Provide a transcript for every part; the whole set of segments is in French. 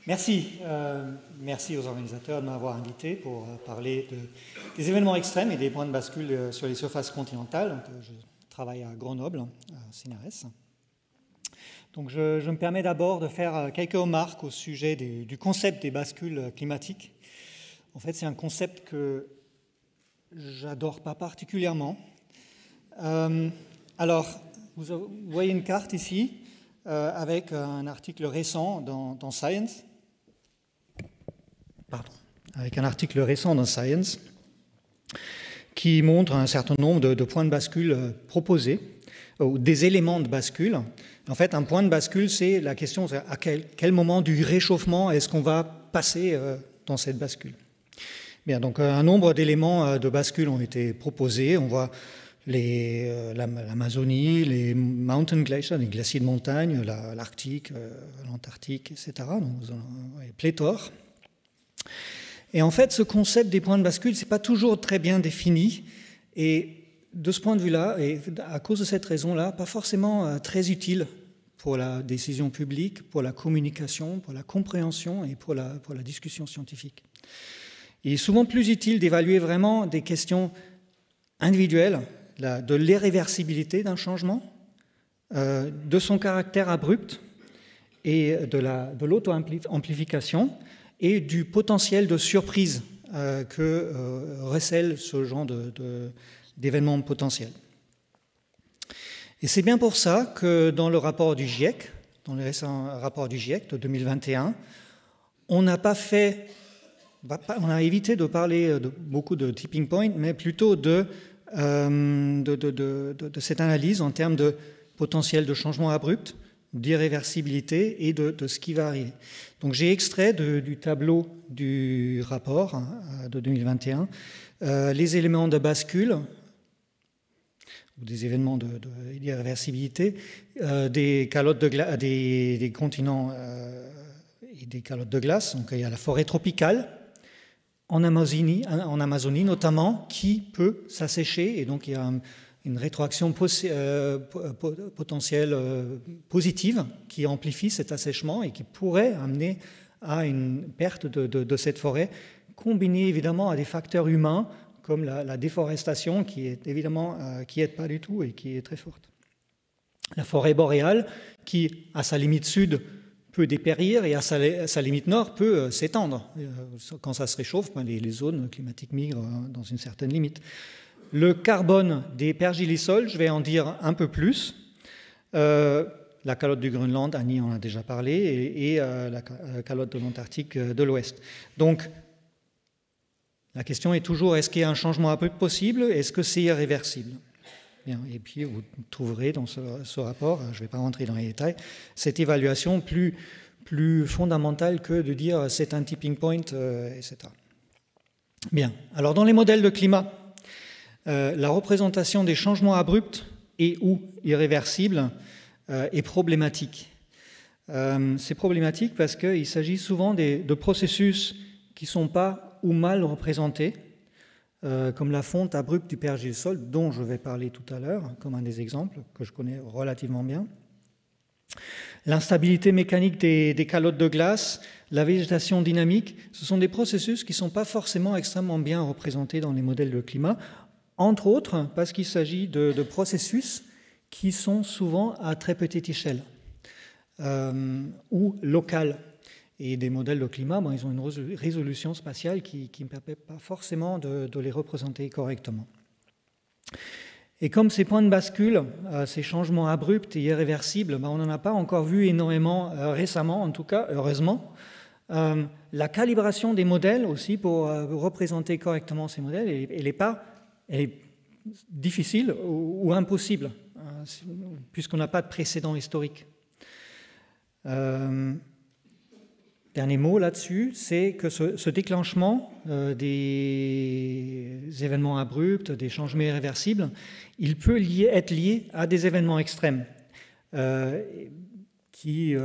Merci. Merci aux organisateurs de m'avoir invité pour parler des événements extrêmes et des points de bascule sur les surfaces continentales. Donc, je travaille à Grenoble, à CNRS. Donc, je me permets d'abord de faire quelques remarques au sujet du concept des bascules climatiques. En fait, c'est un concept que j'adore pas particulièrement. Alors, vous voyez une carte ici avec un article récent dans Science. Avec un article récent dans Science qui montre un certain nombre de points de bascule proposés, ou des éléments de bascule. En fait, un point de bascule, c'est la question à quel moment du réchauffement est-ce qu'on va passer dans cette bascule. Bien, donc un nombre d'éléments de bascule ont été proposés. On voit l'Amazonie, les mountain glaciers, les glaciers de montagne, l'Arctique, l'Antarctique, etc. Donc, vous en avez pléthore. Et en fait, ce concept des points de bascule, ce n'est pas toujours très bien défini. Et de ce point de vue-là, et à cause de cette raison-là, pas forcément très utile pour la décision publique, pour la communication, pour la compréhension et pour la discussion scientifique. Il est souvent plus utile d'évaluer vraiment des questions individuelles, de l'irréversibilité d'un changement, de son caractère abrupt et de l'auto-amplification et du potentiel de surprise que recèle ce genre d'événements potentiels. Et c'est bien pour ça que dans le rapport du GIEC, dans le récent rapport du GIEC de 2021, on a évité de parler beaucoup de tipping point, mais plutôt de cette analyse en termes de potentiel de changement abrupt, d'irréversibilité et de ce qui va arriver. Donc j'ai extrait du tableau du rapport de 2021 les éléments de bascule ou des événements d'irréversibilité des continents et des calottes de glace. Donc il y a la forêt tropicale en Amazonie notamment qui peut s'assécher et donc il y a une rétroaction potentielle positive qui amplifie cet assèchement et qui pourrait amener à une perte de cette forêt, combinée évidemment à des facteurs humains comme la déforestation qui est évidemment qui n'aide pas du tout et qui est très forte. La forêt boréale qui, à sa limite sud, peut dépérir et à sa limite nord peut s'étendre. Quand ça se réchauffe, les zones climatiques migrent dans une certaine limite. Le carbone des pergélisols, je vais en dire un peu plus. La calotte du Groenland, Annie en a déjà parlé, et la calotte de l'Antarctique de l'Ouest. Donc, la question est toujours, est-ce qu'il y a un changement abrupt possible? Est-ce que c'est irréversible? Bien, et puis, vous trouverez dans ce rapport, je ne vais pas rentrer dans les détails, cette évaluation plus fondamentale que de dire c'est un tipping point, etc. Bien, alors dans les modèles de climat, la représentation des changements abrupts et ou irréversibles est problématique. C'est problématique parce qu'il s'agit souvent de processus qui ne sont pas ou mal représentés, comme la fonte abrupte du pergélisol, dont je vais parler tout à l'heure, comme un des exemples que je connais relativement bien. L'instabilité mécanique des calottes de glace, la végétation dynamique, ce sont des processus qui ne sont pas forcément extrêmement bien représentés dans les modèles de climat, entre autres parce qu'il s'agit de processus qui sont souvent à très petite échelle ou locales. Et des modèles de climat, ils ont une résolution spatiale qui ne permet pas forcément de les représenter correctement. Et comme ces points de bascule, ces changements abrupts et irréversibles, on n'en a pas encore vu énormément récemment, en tout cas, heureusement. La calibration des modèles aussi pour représenter correctement ces modèles, elle est difficile ou impossible, puisqu'on n'a pas de précédent historique. Dernier mot là-dessus, c'est que ce déclenchement des événements abrupts, des changements irréversibles, il peut être lié à des événements extrêmes qui,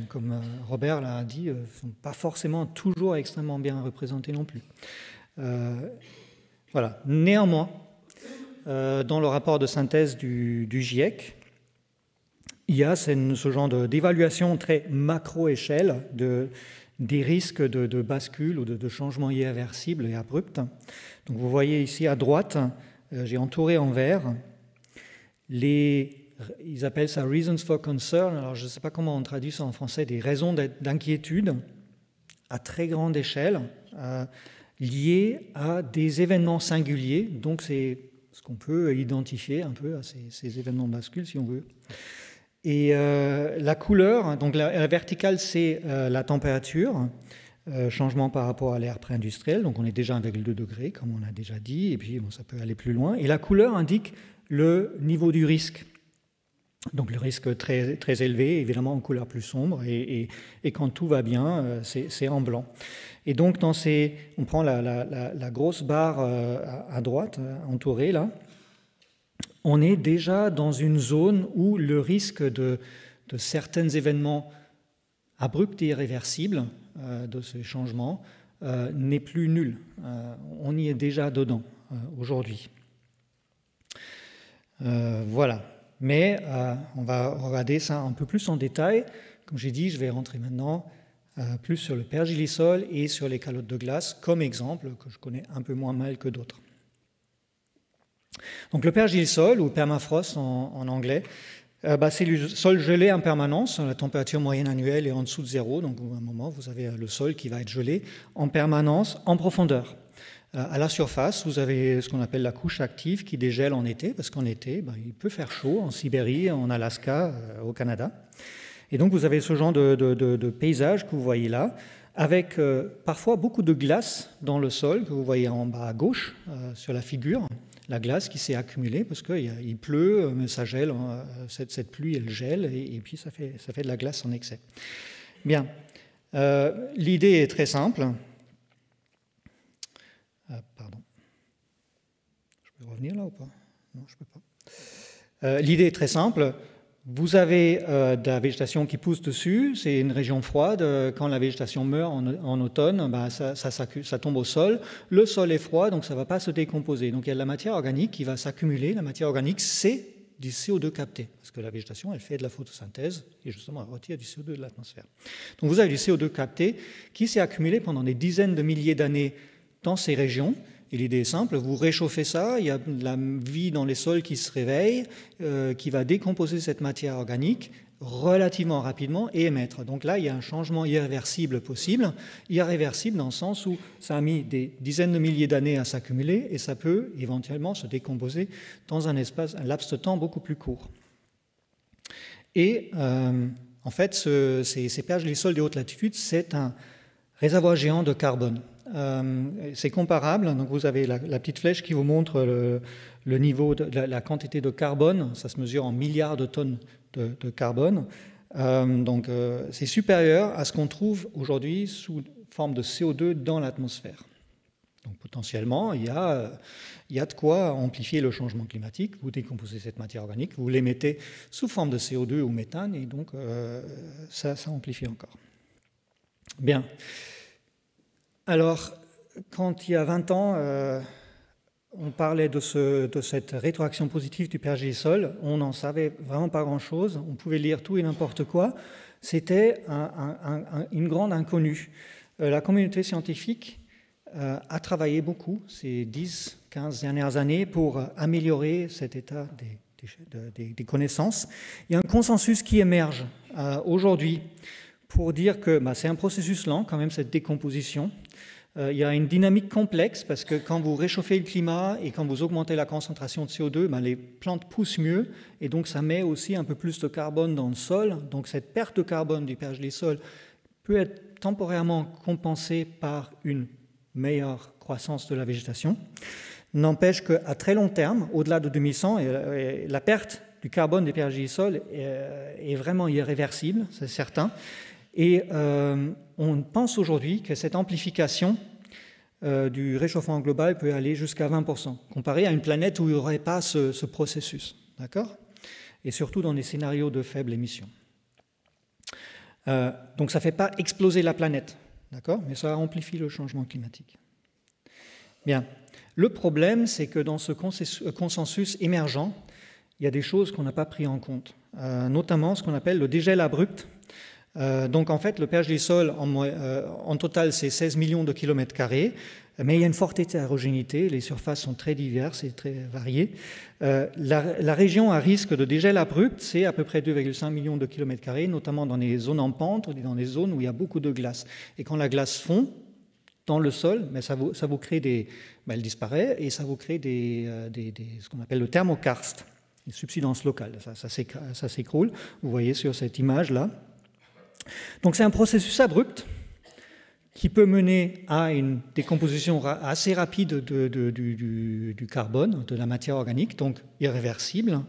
comme Robert l'a dit, ne sont pas forcément toujours extrêmement bien représentés non plus. Voilà. Néanmoins, dans le rapport de synthèse du GIEC, il y a ce genre d'évaluation très macro-échelle des risques de bascule ou de changement irréversible et abrupt. Donc vous voyez ici à droite, j'ai entouré en vert ils appellent ça « reasons for concern ». Alors je ne sais pas comment on traduit ça en français, des raisons d'inquiétude à très grande échelle liées à des événements singuliers. Donc c'est ce qu'on peut identifier un peu à ces événements de bascule, si on veut. Et la couleur, donc la verticale, c'est la température, changement par rapport à l'ère pré-industrielle, donc on est déjà avec le 2 degrés, comme on a déjà dit, et puis bon, ça peut aller plus loin. Et la couleur indique le niveau du risque. Donc le risque très, très élevé, évidemment en couleur plus sombre, et quand tout va bien, c'est en blanc. Et donc on prend la grosse barre à droite, entourée là, on est déjà dans une zone où le risque de certains événements abrupts et irréversibles de ces changements n'est plus nul. On y est déjà dedans aujourd'hui. Voilà. Mais on va regarder ça un peu plus en détail. Comme j'ai dit, je vais rentrer maintenant plus sur le pergélisol et sur les calottes de glace comme exemple que je connais un peu moins mal que d'autres. Donc le pergélisol, ou permafrost en anglais, c'est le sol gelé en permanence. La température moyenne annuelle est en dessous de 0, donc à un moment, vous avez le sol qui va être gelé en permanence, en profondeur. À la surface, vous avez ce qu'on appelle la couche active qui dégèle en été, parce qu'en été, il peut faire chaud en Sibérie, en Alaska, au Canada. Et donc vous avez ce genre de paysage que vous voyez là, avec parfois beaucoup de glace dans le sol, que vous voyez en bas à gauche sur la figure. La glace qui s'est accumulée parce qu'il pleut, mais ça gèle, cette pluie elle gèle et puis ça fait de la glace en excès. Bien, l'idée est très simple. Pardon. Je peux revenir là ou pas? Non, je ne peux pas. L'idée est très simple. Vous avez de la végétation qui pousse dessus, c'est une région froide. Quand la végétation meurt en automne, ça tombe au sol. Le sol est froid, donc ça ne va pas se décomposer. Donc il y a de la matière organique qui va s'accumuler. La matière organique, c'est du CO2 capté, parce que la végétation, elle fait de la photosynthèse, et justement, elle retire du CO2 de l'atmosphère. Donc vous avez du CO2 capté qui s'est accumulé pendant des dizaines de milliers d'années dans ces régions. Et l'idée est simple, vous réchauffez ça, il y a de la vie dans les sols qui se réveille, qui va décomposer cette matière organique relativement rapidement et émettre. Donc là, il y a un changement irréversible possible, irréversible dans le sens où ça a mis des dizaines de milliers d'années à s'accumuler et ça peut éventuellement se décomposer dans un laps de temps beaucoup plus court. Et en fait, ces pergélisols des hautes latitudes, c'est un réservoir géant de carbone. C'est comparable, donc vous avez la petite flèche qui vous montre le niveau de la quantité de carbone, ça se mesure en milliards de tonnes de carbone, donc c'est supérieur à ce qu'on trouve aujourd'hui sous forme de CO2 dans l'atmosphère. Donc potentiellement, il y a de quoi amplifier le changement climatique. Vous décomposez cette matière organique, vous l'émettez sous forme de CO2 ou méthane, et donc ça amplifie encore. Bien. Alors, quand il y a 20 ans, on parlait de cette rétroaction positive du pergélisol, on n'en savait vraiment pas grand-chose, on pouvait lire tout et n'importe quoi, c'était une grande inconnue. La communauté scientifique a travaillé beaucoup ces 10-15 dernières années pour améliorer cet état des connaissances. Il y a un consensus qui émerge aujourd'hui pour dire que c'est un processus lent quand même, cette décomposition. Il y a une dynamique complexe parce que quand vous réchauffez le climat et quand vous augmentez la concentration de CO2, les plantes poussent mieux et donc ça met aussi un peu plus de carbone dans le sol. Donc cette perte de carbone du pergélisol peut être temporairement compensée par une meilleure croissance de la végétation. N'empêche qu'à très long terme, au-delà de 2100, la perte du carbone des pergélisols est vraiment irréversible, c'est certain. Et on pense aujourd'hui que cette amplification du réchauffement global peut aller jusqu'à 20%, comparé à une planète où il n'y aurait pas ce processus, d'accord ? Et surtout dans des scénarios de faible émission. Donc ça ne fait pas exploser la planète, d'accord ? Mais ça amplifie le changement climatique. Bien. Le problème, c'est que dans ce consensus émergent, il y a des choses qu'on n'a pas pris en compte, notamment ce qu'on appelle le dégel abrupt. Donc en fait, le pergélisol, en total, c'est 16 millions de kilomètres carrés, mais il y a une forte hétérogénéité, les surfaces sont très diverses et très variées. La région à risque de dégel abrupt, c'est à peu près 2,5 millions de kilomètres carrés, notamment dans les zones en pente, dans les zones où il y a beaucoup de glace. Et quand la glace fond dans le sol, ben ça vous crée elle disparaît et ça vous crée ce qu'on appelle le thermokarst, une subsidence locale. Ça s'écroule, vous voyez sur cette image-là. Donc c'est un processus abrupt qui peut mener à une décomposition assez rapide du carbone, de la matière organique, donc irréversible,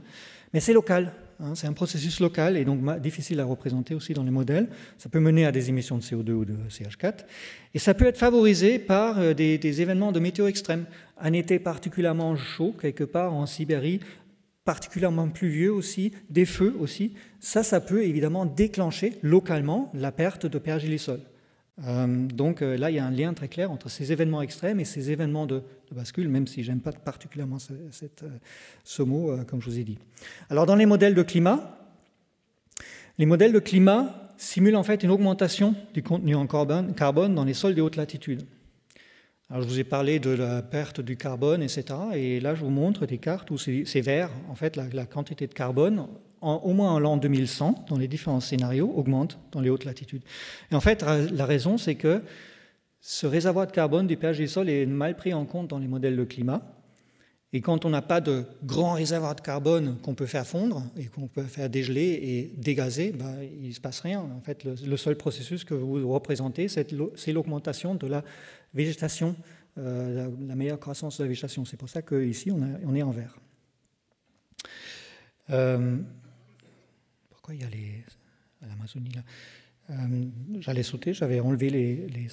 mais c'est local, hein, c'est un processus local et donc difficile à représenter aussi dans les modèles. Ça peut mener à des émissions de CO2 ou de CH4, et ça peut être favorisé par des événements de météo extrêmes. Un été particulièrement chaud, quelque part en Sibérie, particulièrement pluvieux aussi, des feux aussi, ça peut évidemment déclencher localement la perte de pergélisol. Donc là, il y a un lien très clair entre ces événements extrêmes et ces événements de bascule, même si je n'aime pas particulièrement ce mot, comme je vous ai dit. Alors dans les modèles de climat simulent en fait une augmentation du contenu en carbone dans les sols des hautes latitudes. Alors je vous ai parlé de la perte du carbone, etc. Et là, je vous montre des cartes où c'est vert, en fait, la quantité de carbone, au moins en l'an 2100, dans les différents scénarios, augmente dans les hautes latitudes. Et en fait, la raison, c'est que ce réservoir de carbone du pergélisol est mal pris en compte dans les modèles de climat. Et quand on n'a pas de grand réservoir de carbone qu'on peut faire fondre et qu'on peut faire dégeler et dégazer, il ne se passe rien. En fait, le seul processus que vous représentez, c'est l'augmentation de la végétation, la meilleure croissance de la végétation. C'est pour ça qu'ici, on est en vert. Pourquoi il y a l'Amazonie là? J'allais sauter, j'avais enlevé les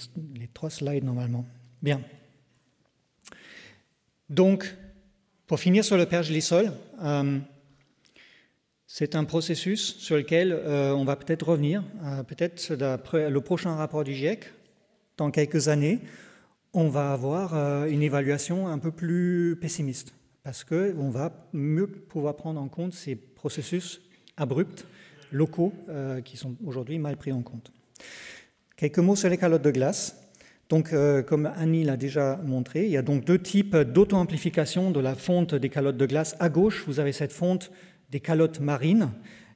3 slides normalement. Bien. Donc, pour finir sur le pergélisol, c'est un processus sur lequel on va peut-être revenir, peut-être d'après le prochain rapport du GIEC, dans quelques années, on va avoir une évaluation un peu plus pessimiste, parce qu'on va mieux pouvoir prendre en compte ces processus abrupts, locaux, qui sont aujourd'hui mal pris en compte. Quelques mots sur les calottes de glace. Donc, comme Annie l'a déjà montré, il y a donc 2 types d'auto-amplification de la fonte des calottes de glace. À gauche, vous avez cette fonte des calottes marines,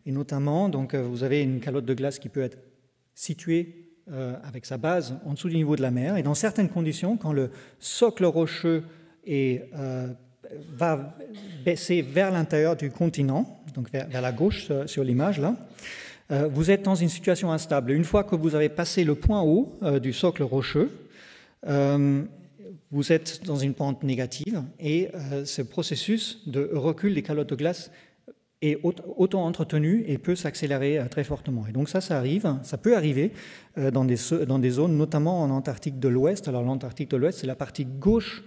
et notamment, donc, vous avez une calotte de glace qui peut être située avec sa base en dessous du niveau de la mer, et dans certaines conditions, quand le socle rocheux va baisser vers l'intérieur du continent, donc vers la gauche sur l'image là, vous êtes dans une situation instable. Une fois que vous avez passé le point haut du socle rocheux, vous êtes dans une pente négative et ce processus de recul des calottes de glace est auto-entretenu et peut s'accélérer très fortement. Et donc ça peut arriver dans des zones, notamment en Antarctique de l'Ouest. Alors l'Antarctique de l'Ouest, c'est la partie gauche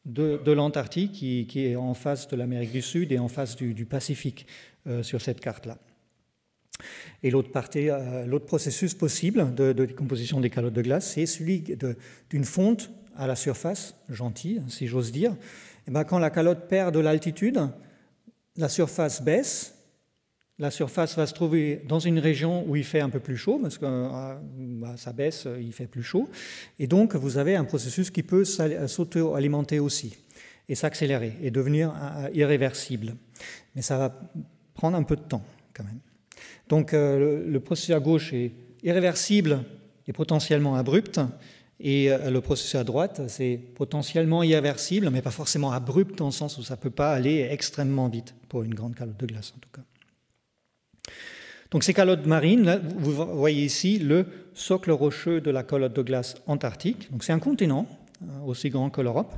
de l'Antarctique qui est en face de l'Amérique du Sud et en face du Pacifique sur cette carte-là. Et l'autre processus possible de décomposition des calottes de glace, c'est celui d'une fonte à la surface, gentille, si j'ose dire. Et bien, quand la calotte perd de l'altitude, la surface baisse, la surface va se trouver dans une région où il fait un peu plus chaud, parce que ça baisse, il fait plus chaud, et donc vous avez un processus qui peut s'auto-alimenter aussi, et s'accélérer, et devenir irréversible. Mais ça va prendre un peu de temps, quand même. Donc le processus à gauche est irréversible et potentiellement abrupt, et le processus à droite, c'est potentiellement irréversible, mais pas forcément abrupt dans le sens où ça ne peut pas aller extrêmement vite, pour une grande calotte de glace en tout cas. Donc ces calottes marines, là, vous voyez ici le socle rocheux de la calotte de glace antarctique. Donc c'est un continent aussi grand que l'Europe.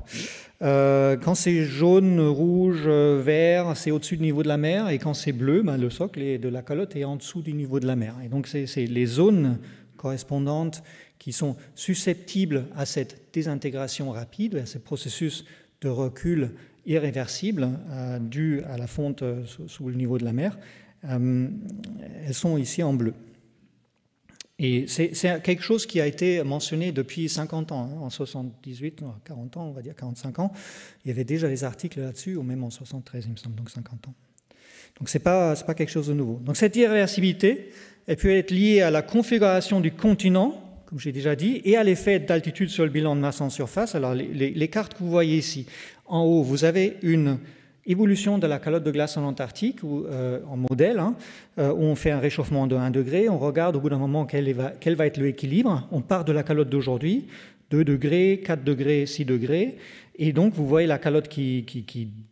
Quand c'est jaune, rouge, vert, c'est au-dessus du niveau de la mer, et quand c'est bleu, le socle de la calotte est en dessous du niveau de la mer. Et donc c'est les zones correspondantes qui sont susceptibles à cette désintégration rapide, à ce processus de recul irréversible dû à la fonte sous le niveau de la mer. Elles sont ici en bleu. Et c'est quelque chose qui a été mentionné depuis 50 ans, en 78, 40 ans, on va dire 45 ans. Il y avait déjà des articles là-dessus, ou même en 73, il me semble, donc 50 ans. Donc ce n'est pas quelque chose de nouveau. Donc cette irréversibilité, elle peut être liée à la configuration du continent, comme j'ai déjà dit, et à l'effet d'altitude sur le bilan de masse en surface. Alors les cartes que vous voyez ici, en haut, vous avez une évolution de la calotte de glace en Antarctique, en modèle, où on fait un réchauffement de 1 degré, on regarde au bout d'un moment quel va être l'équilibre, on part de la calotte d'aujourd'hui, 2 degrés, 4 degrés, 6 degrés, et donc vous voyez la calotte qui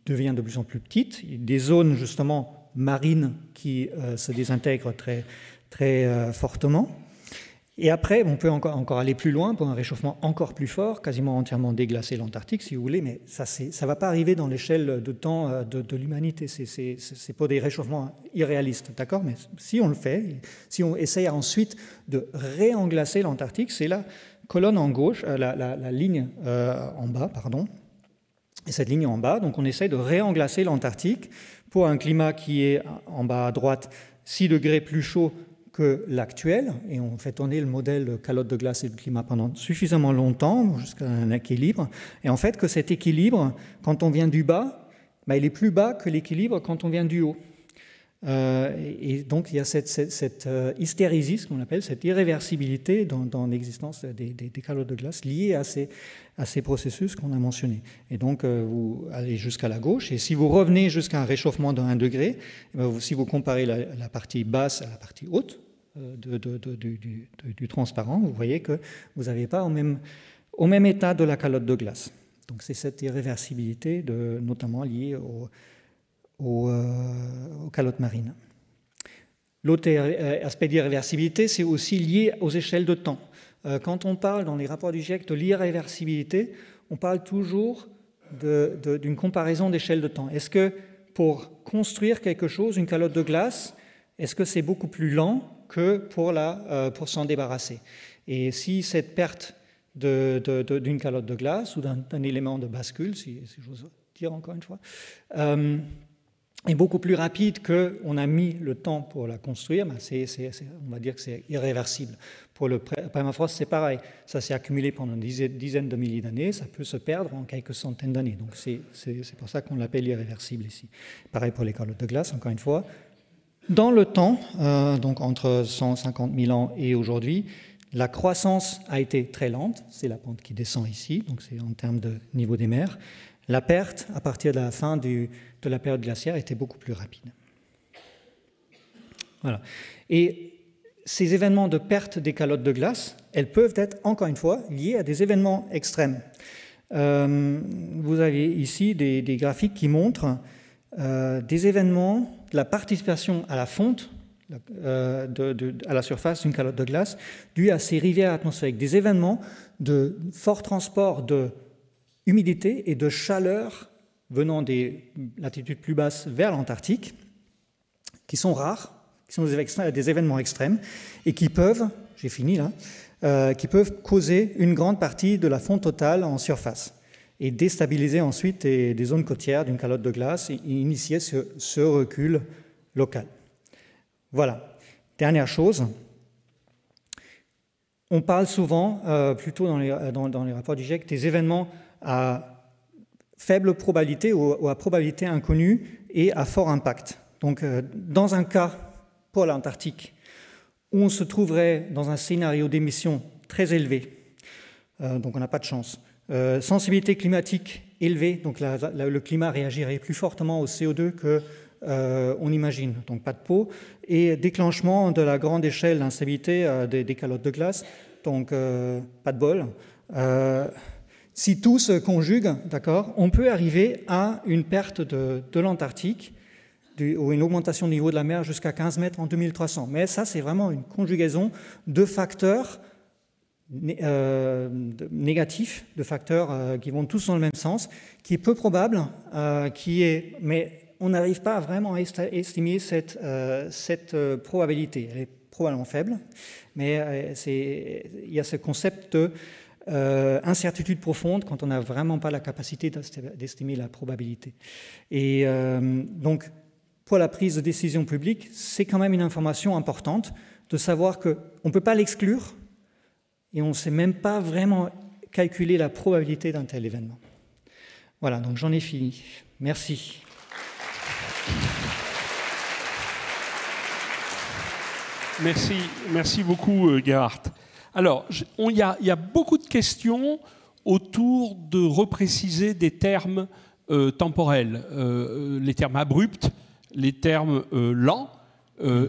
devient de plus en plus petite, des zones justement marines qui se désintègrent très, très fortement. Et après, on peut encore aller plus loin pour un réchauffement encore plus fort, quasiment entièrement déglacer l'Antarctique, si vous voulez, mais ça ne va pas arriver dans l'échelle de temps de l'humanité. C'est pas des réchauffements irréalistes, d'accord? Mais si on le fait, si on essaye ensuite de réenglacer l'Antarctique, c'est la colonne en gauche, la ligne en bas, pardon. Et cette ligne en bas, donc on essaye de réenglacer l'Antarctique pour un climat qui est en bas à droite 6 degrés plus chaud que l'actuel, et on fait tourner le modèle de calotte de glace et de climat pendant suffisamment longtemps jusqu'à un équilibre, et en fait que cet équilibre, quand on vient du bas, il est plus bas que l'équilibre quand on vient du haut. Et donc il y a cette hystérésie, ce qu'on appelle, cette irréversibilité dans l'existence des calottes de glace liées à ces processus qu'on a mentionnés. Et donc vous allez jusqu'à la gauche, et si vous revenez jusqu'à un réchauffement de 1 degré, si vous comparez la partie basse à la partie haute du transparent, vous voyez que vous n'avez pas au même état de la calotte de glace. Donc c'est cette irréversibilité notamment liée aux calottes marines. L'autre aspect d'irréversibilité, c'est aussi lié aux échelles de temps. Quand on parle dans les rapports du GIEC de l'irréversibilité, on parle toujours d'une comparaison d'échelle de temps. Est-ce que pour construire quelque chose, une calotte de glace, est-ce que c'est beaucoup plus lent que pour s'en débarrasser? Et si cette perte d'une calotte de glace ou d'un élément de bascule, si j'ose dire encore une fois, est beaucoup plus rapide qu'on a mis le temps pour la construire, on va dire que c'est irréversible. Pour le permafrost, c'est pareil. Ça s'est accumulé pendant des dizaines de milliers d'années, ça peut se perdre en quelques centaines d'années. Donc c'est pour ça qu'on l'appelle irréversible ici. Pareil pour les calottes de glace, encore une fois. Dans le temps, donc entre 150 000 ans et aujourd'hui, la croissance a été très lente. C'est la pente qui descend ici, donc c'est en termes de niveau des mers. La perte, à partir de la fin de la période glaciaire, était beaucoup plus rapide. Voilà. Et ces événements de perte des calottes de glace, elles peuvent être, encore une fois, liées à des événements extrêmes. Vous avez ici des graphiques qui montrent des événements de la participation à la fonte, à la surface d'une calotte de glace, dû à ces rivières atmosphériques, des événements de fort transport de humidité et de chaleur venant des latitudes plus basses vers l'Antarctique, qui sont rares, qui sont des événements extrêmes, et qui peuvent, j'ai fini là, qui peuvent causer une grande partie de la fonte totale en surface, et déstabiliser ensuite des zones côtières d'une calotte de glace et initier ce recul local. Voilà. Dernière chose, on parle souvent, plutôt dans les rapports du GIEC, des événements à faible probabilité ou à probabilité inconnue et à fort impact. Donc, dans un cas pour l'Antarctique, où on se trouverait dans un scénario d'émission très élevé, donc on n'a pas de chance, sensibilité climatique élevée, donc le climat réagirait plus fortement au CO2 qu'on imagine, donc pas de peau, et déclenchement de la grande échelle d'instabilité des calottes de glace, donc pas de bol. Si tout se conjugue, d'accord, on peut arriver à une perte de l'Antarctique ou une augmentation du niveau de la mer jusqu'à 15 mètres en 2300. Mais ça, c'est vraiment une conjugaison de facteurs négatifs, de facteurs qui vont tous dans le même sens, qui est peu probable, mais on n'arrive pas vraiment à estimer cette probabilité. Elle est probablement faible, mais il y a ce concept de incertitude profonde quand on n'a vraiment pas la capacité d'estimer la probabilité. Et donc, pour la prise de décision publique, c'est quand même une information importante de savoir qu'on ne peut pas l'exclure et on ne sait même pas vraiment calculer la probabilité d'un tel événement. Voilà, donc j'en ai fini. Merci. Merci beaucoup, Gerhard. Alors, il y a beaucoup de questions autour de repréciser des termes temporels, les termes abrupts, les termes lents,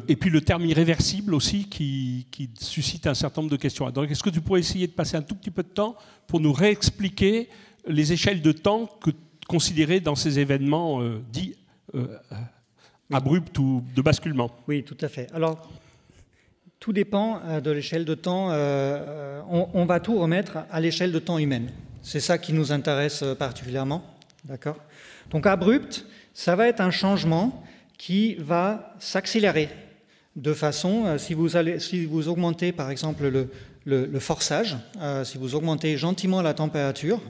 et puis le terme irréversible aussi qui suscite un certain nombre de questions. Donc, est-ce que tu pourrais essayer de passer un tout petit peu de temps pour nous réexpliquer les échelles de temps considérées dans ces événements dits abrupts ou de basculement? Oui, tout à fait. Alors, tout dépend de l'échelle de temps. On va tout remettre à l'échelle de temps humaine. C'est ça qui nous intéresse particulièrement. D'accord ? Donc, abrupt, ça va être un changement qui va s'accélérer de façon, si vous augmentez par exemple le forçage, si vous augmentez gentiment la température,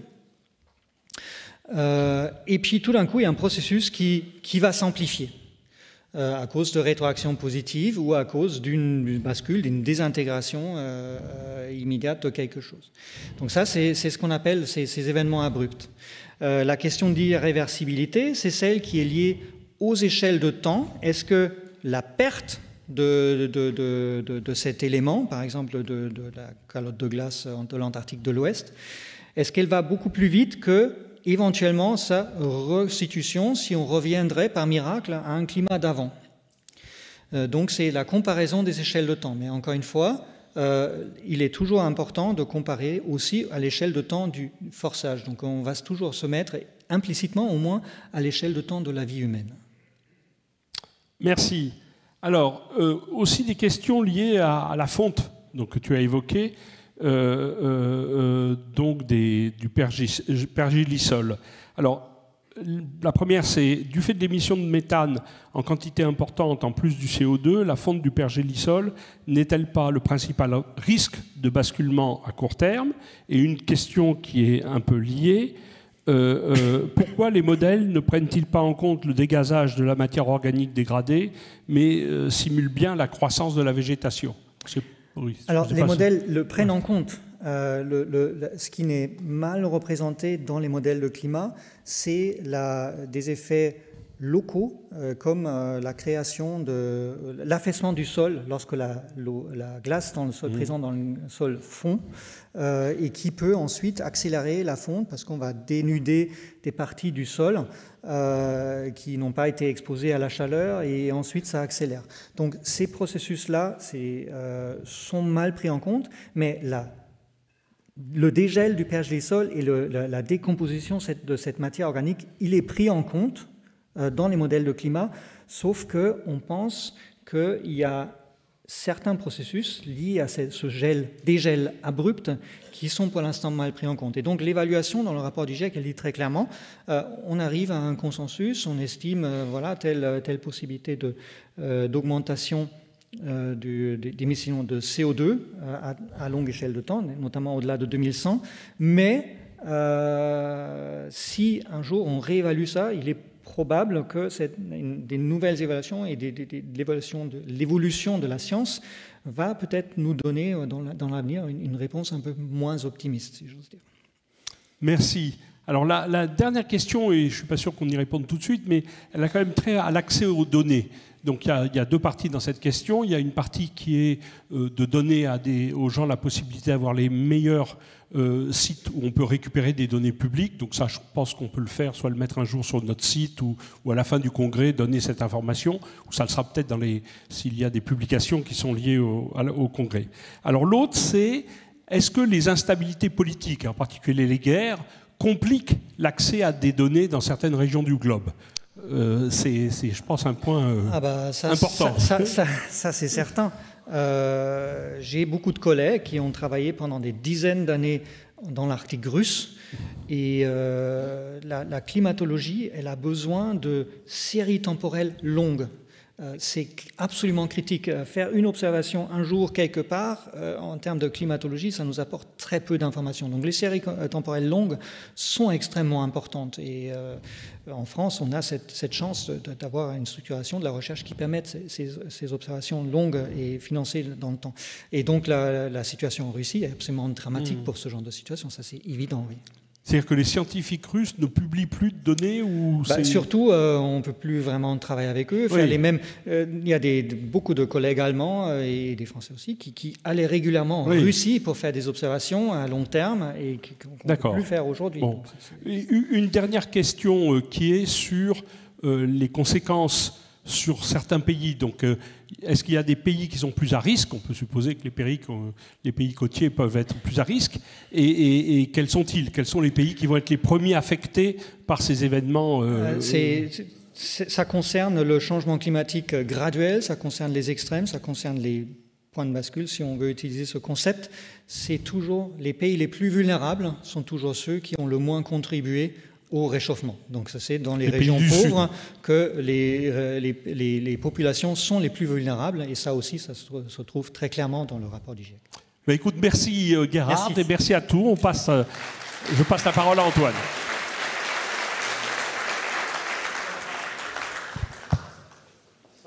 et puis tout d'un coup, il y a un processus qui va s'amplifier à cause de rétroaction positive ou à cause d'une bascule, d'une désintégration immédiate de quelque chose. Donc ça, c'est ce qu'on appelle ces événements abrupts. La question d'irréversibilité, c'est celle qui est liée aux échelles de temps. Est-ce que la perte de cet élément, par exemple de la calotte de glace de l'Antarctique de l'Ouest, est-ce qu'elle va beaucoup plus vite que éventuellement sa restitution si on reviendrait par miracle à un climat d'avant? Donc c'est la comparaison des échelles de temps. Mais encore une fois, il est toujours important de comparer aussi à l'échelle de temps du forçage. Donc on va toujours se mettre implicitement au moins à l'échelle de temps de la vie humaine. Merci. Alors, aussi des questions liées à la fonte donc, que tu as évoquée, donc du pergélisol. Alors, la première, c'est du fait de l'émission de méthane en quantité importante, en plus du CO2, la fonte du pergélisol n'est-elle pas le principal risque de basculement à court terme? Et une question qui est un peu liée, pourquoi les modèles ne prennent-ils pas en compte le dégazage de la matière organique dégradée, mais simulent bien la croissance de la végétation? Oui, alors, les modèles le prennent en compte. Ce qui n'est mal représenté dans les modèles de climat, c'est des effets locaux, comme la création de l'affaissement du sol lorsque la glace dans le sol, présente dans le sol fond, et qui peut ensuite accélérer la fonte parce qu'on va dénuder des parties du sol qui n'ont pas été exposées à la chaleur, et ensuite ça accélère. Donc ces processus-là sont mal pris en compte, mais le dégel du pergélisol et la décomposition de cette matière organique, il est pris en compte dans les modèles de climat, sauf qu'on pense qu'il y a certains processus liés à ce dégel abrupt qui sont pour l'instant mal pris en compte. Et donc l'évaluation dans le rapport du GIEC, elle dit très clairement, on arrive à un consensus, on estime telle possibilité d'augmentation d'émissions de CO2 à longue échelle de temps, notamment au-delà de 2100, mais si un jour on réévalue ça, il est probable que des nouvelles évaluations et l'évolution de la science va peut-être nous donner dans l'avenir une réponse un peu moins optimiste, si j'ose dire. Merci. Alors la dernière question, et je ne suis pas sûr qu'on y réponde tout de suite, mais elle a quand même trait à l'accès aux données. Donc il y a deux parties dans cette question. Il y a une partie qui est de donner aux gens la possibilité d'avoir les meilleurs sites où on peut récupérer des données publiques. Donc ça, je pense qu'on peut le faire, soit le mettre un jour sur notre site ou à la fin du congrès, donner cette information, ou ça le sera peut-être s'il y a des publications qui sont liées au congrès. Alors l'autre, c'est est-ce que les instabilités politiques, en particulier les guerres, compliquent l'accès à des données dans certaines régions du globe? C'est, je pense, un point important. Ça c'est certain. J'ai beaucoup de collègues qui ont travaillé pendant des dizaines d'années dans l'Arctique russe, et la climatologie, elle a besoin de séries temporelles longues. C'est absolument critique. Faire une observation un jour quelque part, en termes de climatologie, ça nous apporte très peu d'informations. Donc les séries temporelles longues sont extrêmement importantes. Et en France, on a cette chance d'avoir une structuration de la recherche qui permette ces observations longues et financées dans le temps. Et donc la situation en Russie est absolument dramatique pour ce genre de situation, ça c'est évident, oui. C'est-à-dire que les scientifiques russes ne publient plus de données ou surtout, on ne peut plus vraiment travailler avec eux. Enfin, il y a beaucoup de collègues allemands et des Français aussi qui allaient régulièrement en Russie pour faire des observations à long terme et qu'on ne peut plus faire aujourd'hui. Bon. Une dernière question qui est sur les conséquences sur certains pays. Donc, est-ce qu'il y a des pays qui sont plus à risque? On peut supposer que les pays côtiers peuvent être plus à risque. Et quels sont-ils? Quels sont les pays qui vont être les premiers affectés par ces événements Ça concerne le changement climatique graduel, ça concerne les extrêmes, ça concerne les points de bascule, si on veut utiliser ce concept. C'est toujours les pays les plus vulnérables sont toujours ceux qui ont le moins contribué au réchauffement. Donc ça, c'est dans les régions pauvres que les populations sont les plus vulnérables, et ça aussi, ça se trouve très clairement dans le rapport du GIEC. Écoute, merci Gerhard, et merci à tous. Je passe la parole à Antoine.